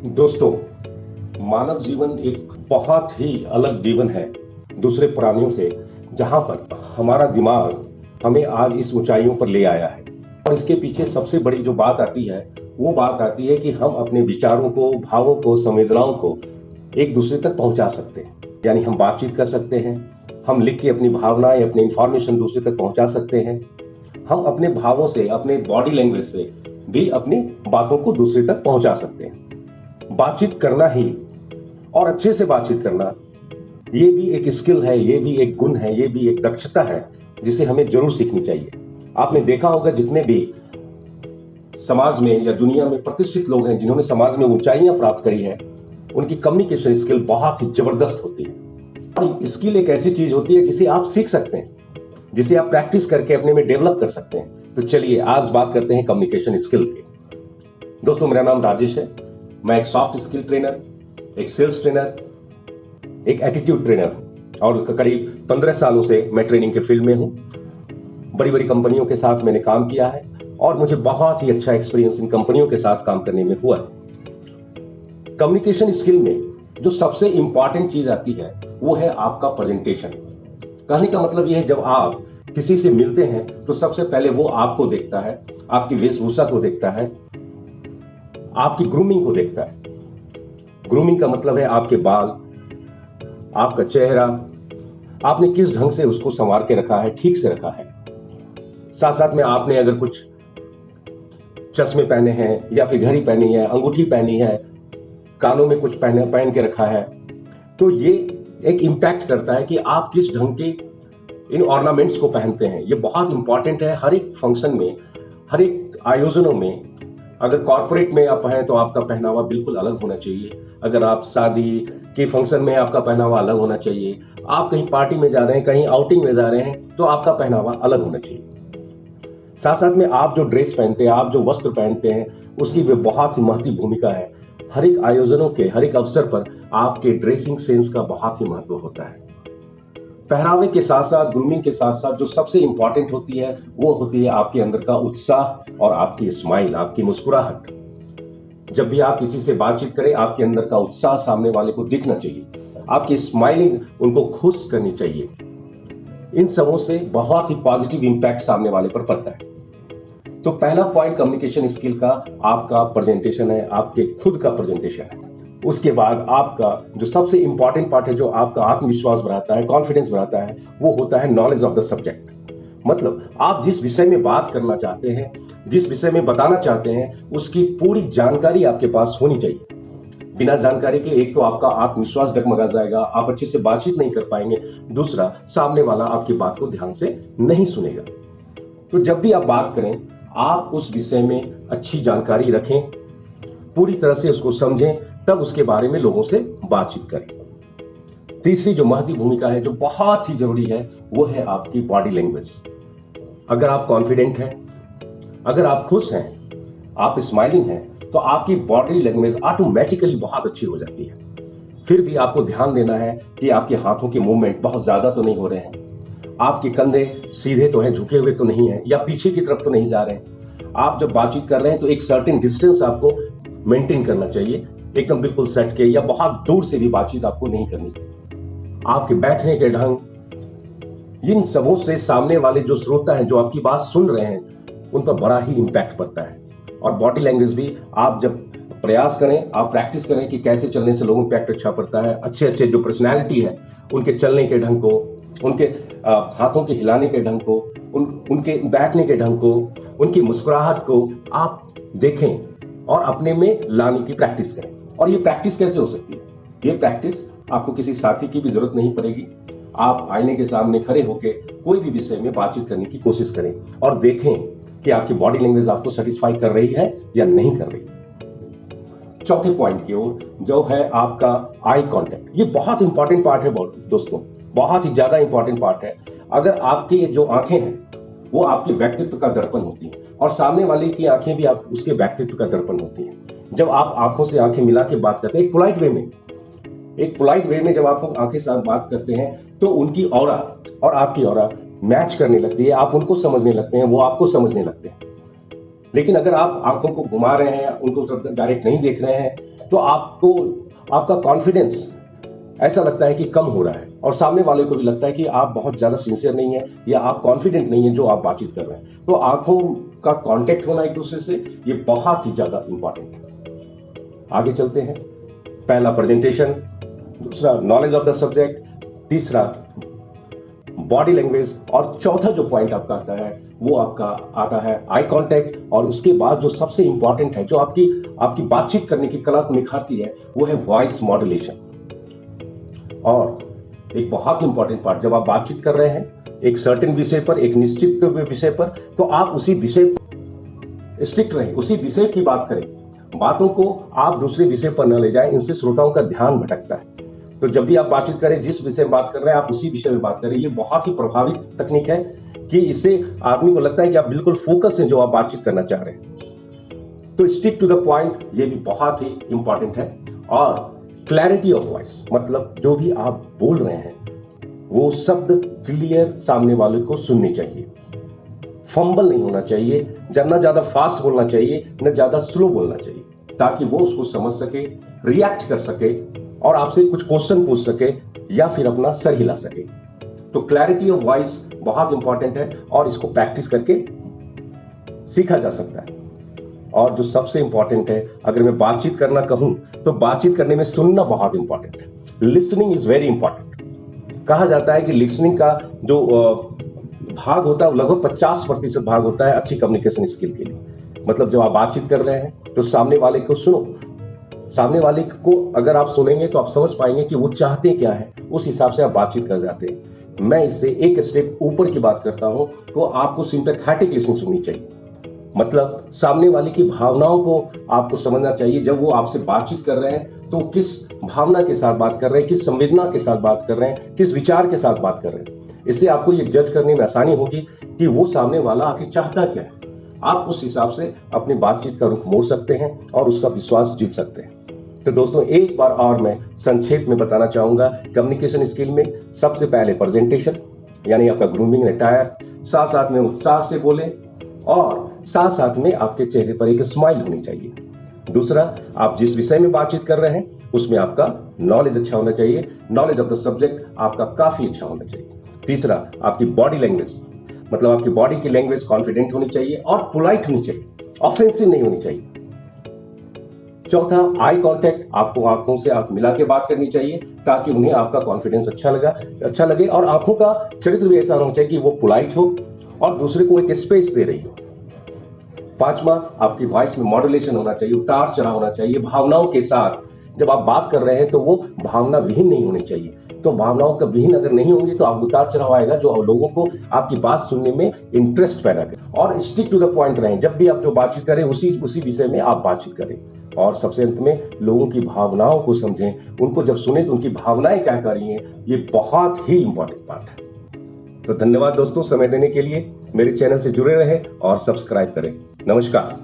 दोस्तों, मानव जीवन एक बहुत ही अलग जीवन है दूसरे प्राणियों से, जहां पर हमारा दिमाग हमें आज इस ऊंचाइयों पर ले आया है। और इसके पीछे सबसे बड़ी जो बात आती है, वो बात आती है कि हम अपने विचारों को, भावों को, संवेदनाओं को एक दूसरे तक पहुंचा सकते हैं। यानी हम बातचीत कर सकते हैं, हम लिख के अपनी भावनाएं, अपनी इंफॉर्मेशन दूसरे तक पहुंचा सकते हैं। हम अपने भावों से, अपने बॉडी लैंग्वेज से भी अपनी बातों को दूसरे तक पहुंचा सकते हैं। बातचीत करना ही, और अच्छे से बातचीत करना, ये भी एक स्किल है, ये भी एक गुण है, ये भी एक दक्षता है जिसे हमें जरूर सीखनी चाहिए। आपने देखा होगा, जितने भी समाज में या दुनिया में प्रतिष्ठित लोग हैं, जिन्होंने समाज में ऊंचाइयां प्राप्त करी है, उनकी कम्युनिकेशन स्किल बहुत ही जबरदस्त होती है। और स्किल एक ऐसी चीज होती है जिसे आप सीख सकते हैं, जिसे आप प्रैक्टिस करके अपने में डेवलप कर सकते हैं। तो चलिए आज बात करते हैं कम्युनिकेशन स्किल के। दोस्तों, मेरा नाम राजेश है। मैं एक सॉफ्ट स्किल ट्रेनर, एक सेल्स ट्रेनर, एक एटीट्यूड ट्रेनर हूं और करीब 15 सालों से मैं ट्रेनिंग के फील्ड में हूं। बड़ी बड़ी कंपनियों के साथ मैंने काम किया है और मुझे बहुत ही अच्छा एक्सपीरियंस इन कंपनियों के साथ काम करने में हुआ है। कम्युनिकेशन स्किल में जो सबसे इंपॉर्टेंट चीज आती है, वो है आपका प्रेजेंटेशन। कहने का मतलब यह है, जब आप किसी से मिलते हैं तो सबसे पहले वो आपको देखता है, आपकी वेशभूषा को देखता है, आपकी ग्रूमिंग को देखता है। ग्रूमिंग का मतलब है आपके बाल, आपका चेहरा, आपने किस ढंग से उसको संवार के रखा है, ठीक से रखा है। साथ साथ में आपने अगर कुछ चश्मे पहने हैं या फिर घड़ी पहनी है, अंगूठी पहनी है, कानों में कुछ पहन के रखा है, तो ये एक इंपैक्ट करता है कि आप किस ढंग के इन ऑर्नामेंट्स को पहनते हैं। ये बहुत इंपॉर्टेंट है हर एक फंक्शन में, हर एक आयोजनों में। अगर कॉर्पोरेट में आप हैं तो आपका पहनावा बिल्कुल अलग होना चाहिए। अगर आप शादी के फंक्शन में, आपका पहनावा अलग होना चाहिए। आप कहीं पार्टी में जा रहे हैं, कहीं आउटिंग में जा रहे हैं, तो आपका पहनावा अलग होना चाहिए। साथ साथ में आप जो ड्रेस पहनते हैं, आप जो वस्त्र पहनते हैं, उसकी भी बहुत ही महत्वपूर्ण भूमिका है। हर एक आयोजनों के, हर एक अवसर पर आपके ड्रेसिंग सेंस का बहुत ही महत्व होता है। पहरावे के साथ साथ, ग्रूमिंग के साथ साथ जो सबसे इंपॉर्टेंट होती है, वो होती है आपके अंदर का उत्साह और आपकी स्माइल, आपकी मुस्कुराहट। जब भी आप किसी से बातचीत करें, आपके अंदर का उत्साह सामने वाले को दिखना चाहिए। आपकी स्माइलिंग उनको खुश करनी चाहिए। इन सबों से बहुत ही पॉजिटिव इंपैक्ट सामने वाले पर पड़ता है। तो पहला पॉइंट कम्युनिकेशन स्किल का आपका प्रेजेंटेशन है, आपके खुद का प्रेजेंटेशन है। उसके बाद आपका जो सबसे इंपॉर्टेंट पार्ट है, जो आपका आत्मविश्वास बढ़ाता है, कॉन्फिडेंस बढ़ाता है, वो होता है नॉलेज ऑफ द सब्जेक्ट। मतलब आप जिस विषय में बात करना चाहते हैं, जिस विषय में बताना चाहते हैं, उसकी पूरी जानकारी आपके पास होनी चाहिए। बिना जानकारी के एक तो आपका आत्मविश्वास डगमगा जाएगा, आप अच्छे से बातचीत नहीं कर पाएंगे। दूसरा, सामने वाला आपकी बात को ध्यान से नहीं सुनेगा। तो जब भी आप बात करें, आप उस विषय में अच्छी जानकारी रखें, पूरी तरह से उसको समझें, तब उसके बारे में लोगों से बातचीत करें। तीसरी जो महत्वपूर्ण भूमिका है, जो बहुत ही जरूरी है, वो है आपकी बॉडी लैंग्वेज। अगर आप कॉन्फिडेंट हैं, अगर आप खुश हैं, आप स्माइलिंग हैं, तो आपकी बॉडी लैंग्वेज ऑटोमेटिकली बहुत अच्छी हो जाती है। फिर भी आपको ध्यान देना है कि आपके हाथों के मूवमेंट बहुत ज्यादा तो नहीं हो रहे हैं, आपके कंधे सीधे तो हैं, झुके हुए तो नहीं है, या पीछे की तरफ तो नहीं जा रहे हैं। आप जब बातचीत कर रहे हैं तो एक सर्टेन डिस्टेंस आपको मेंटेन करना चाहिए, एकदम बिल्कुल सट के या बहुत दूर से भी बातचीत आपको नहीं करनी चाहिए। आपके बैठने के ढंग, इन सबों से सामने वाले जो श्रोता हैं, जो आपकी बात सुन रहे हैं, उन पर बड़ा ही इंपैक्ट पड़ता है। और बॉडी लैंग्वेज भी आप जब प्रयास करें, आप प्रैक्टिस करें कि कैसे चलने से लोगों को इंपैक्ट अच्छा पड़ता है। अच्छे अच्छे जो पर्सनैलिटी है, उनके चलने के ढंग को, उनके हाथों के हिलाने के ढंग को, उनके बैठने के ढंग को, उनकी मुस्कुराहट को आप देखें और अपने में लाने की प्रैक्टिस करें। और ये प्रैक्टिस कैसे हो सकती है? ये प्रैक्टिस आपको किसी साथी की भी जरूरत नहीं पड़ेगी। आप आईने के सामने खड़े होकर कोई भी विषय में बातचीत करने की कोशिश करें और देखें कि आपकी बॉडी लैंग्वेज आपको सेटिस्फाई कर रही है या नहीं कर रही। चौथे पॉइंट की ओर, जो है आपका आई कांटेक्ट। ये बहुत इंपॉर्टेंट पार्ट है दोस्तों, बहुत ही ज्यादा इंपॉर्टेंट पार्ट है। अगर आपकी जो आंखें हैं, वो आपके व्यक्तित्व का दर्पण होती हैं, और सामने वाले की आंखें भी आप उसके व्यक्तित्व का दर्पण होती हैं। जब आप आंखों से आंखें मिला के बात करते हैं, एक पोलाइट वे में जब आप आंखें साथ बात करते हैं, तो उनकी ऑरा और आपकी ऑरा मैच करने लगती है, आप उनको समझने लगते हैं, वो आपको समझने लगते हैं। लेकिन अगर आप आंखों को घुमा रहे हैं, उनको डायरेक्ट नहीं देख रहे हैं, तो आपको आपका कॉन्फिडेंस ऐसा लगता है कि कम हो रहा है और सामने वाले को भी लगता है कि आप बहुत ज्यादा सिंसियर नहीं है या आप कॉन्फिडेंट नहीं है जो आप बातचीत कर रहे हैं। तो आंखों का कांटेक्ट होना एक दूसरे से ये बहुत ही ज्यादा इंपॉर्टेंट है। आगे चलते हैं। पहला प्रेजेंटेशन, दूसरा नॉलेज ऑफ द सब्जेक्ट, तीसरा बॉडी लैंग्वेज और चौथा जो पॉइंट आपका आता है वो आपका आता है आई कांटेक्ट। और उसके बाद जो सबसे इंपॉर्टेंट है, जो आपकी बातचीत करने की कला को निखारती है, वो है वॉइस मॉड्यूलेशन। और एक बहुत इंपॉर्टेंट पार्ट, जब आप बातचीत कर रहे हैं एक सर्टेन विषय पर, एक निश्चित विषय पर, तो आप उसी विषय पर स्ट्रिक्ट रहें, उसी विषय की बात करें। बातों को आप दूसरे विषय पर न ले जाएं, इनसे श्रोताओं का ध्यान भटकता है। तो जब भी आप बातचीत करें, जिस विषय में बात कर रहे हैं आप उसी विषय में बात करें। ये बहुत ही प्रभावी तकनीक है कि इससे आदमी को लगता है कि आप बिल्कुल फोकस हैं जो आप बातचीत करना चाह रहे हैं। तो स्टिक टू द पॉइंट, ये भी बहुत ही इंपॉर्टेंट है। और क्लैरिटी ऑफ वॉइस, मतलब जो भी आप बोल रहे हैं वो शब्द क्लियर सामने वाले को सुनने चाहिए। फंबल नहीं होना चाहिए, न ज्यादा फास्ट बोलना चाहिए न ज्यादा स्लो बोलना चाहिए, ताकि वो उसको समझ सके, रिएक्ट कर सके और आपसे कुछ क्वेश्चन पूछ सके या फिर अपना सर हिला सके। तो क्लैरिटी ऑफ वॉइस बहुत इंपॉर्टेंट है और इसको प्रैक्टिस करके सीखा जा सकता है। और जो सबसे इंपॉर्टेंट है, अगर मैं बातचीत करना कहूं तो बातचीत करने में सुनना बहुत इंपॉर्टेंट है। Listening is very important. कहा जाता है कि लिसनिंग का जो भाग होता है लगभग 50% भाग होता है अच्छी कम्युनिकेशन स्किल के लिए। मतलब जब आप बातचीत कर रहे हैं तो सामने वाले को सुनो। सामने वाले को अगर आप सुनेंगे तो आप समझ पाएंगे कि वो चाहते क्या है, उस हिसाब से आप बातचीत कर जाते हैं। मैं इससे एक स्टेप ऊपर की बात करता हूं, तो आपको सिंपैथेटिक लिसनिंग सुननी चाहिए। मतलब सामने वाले की भावनाओं को आपको समझना चाहिए। जब वो आपसे बातचीत कर रहे हैं तो किस भावना के साथ बात कर रहे हैं, किस संवेदना के साथ बात कर रहे हैं, किस विचार के साथ बात कर रहे हैं। इससे आपको ये जज करने में आसानी होगी कि वो सामने वाला आखिर चाहता क्या है। आप उस हिसाब से अपनी बातचीत का रुख मोड़ सकते हैं और उसका विश्वास जीत सकते हैं। तो दोस्तों, एक बार और मैं संक्षेप में बताना चाहूंगा, कम्युनिकेशन स्किल में सबसे पहले प्रेजेंटेशन यानी आपका ग्रूमिंग अटायर, साथ साथ में उत्साह से बोले और साथ साथ में आपके चेहरे पर एक स्माइल होनी चाहिए। दूसरा, आप जिस विषय में बातचीत कर रहे हैं उसमें आपका नॉलेज अच्छा होना चाहिए, नॉलेज ऑफ द सब्जेक्ट आपका काफी अच्छा होना चाहिए। तीसरा, आपकी बॉडी लैंग्वेज, मतलब आपकी बॉडी की लैंग्वेज कॉन्फिडेंट होनी चाहिए और पोलाइट होनी चाहिए, ऑफेंसिव नहीं होनी चाहिए। चौथा, आई कांटेक्ट, आपको आंखों से आंख मिला के बात करनी चाहिए ताकि उन्हें आपका कॉन्फिडेंस अच्छा लगे और आंखों का चरित्र भी ऐसा होना चाहिए कि वो पोलाइट हो और दूसरे को एक स्पेस दे रही हो। पांचवा, आपकी वॉइस में मॉड्यूलेशन होना चाहिए, उतार चढ़ाव होना चाहिए भावनाओं के साथ। जब आप बात कर रहे हैं तो वो भावना विहीन नहीं होनी चाहिए। तो भावनाओं का विहीन अगर नहीं होंगी तो आप उतार चढ़ाव आएगा जो लोगों को आपकी बात सुनने में इंटरेस्ट पैदा करे। और स्टिक टू द पॉइंट रहें, जब भी आप जो बातचीत करें उसी विषय में आप बातचीत करें। और सबसे अंत में, लोगों की भावनाओं को समझें, उनको जब सुने तो उनकी भावनाएं क्या कर रही हैं, ये बहुत ही इंपॉर्टेंट पार्ट है। तो धन्यवाद दोस्तों समय देने के लिए। मेरे चैनल से जुड़े रहें और सब्सक्राइब करें। नमस्कार।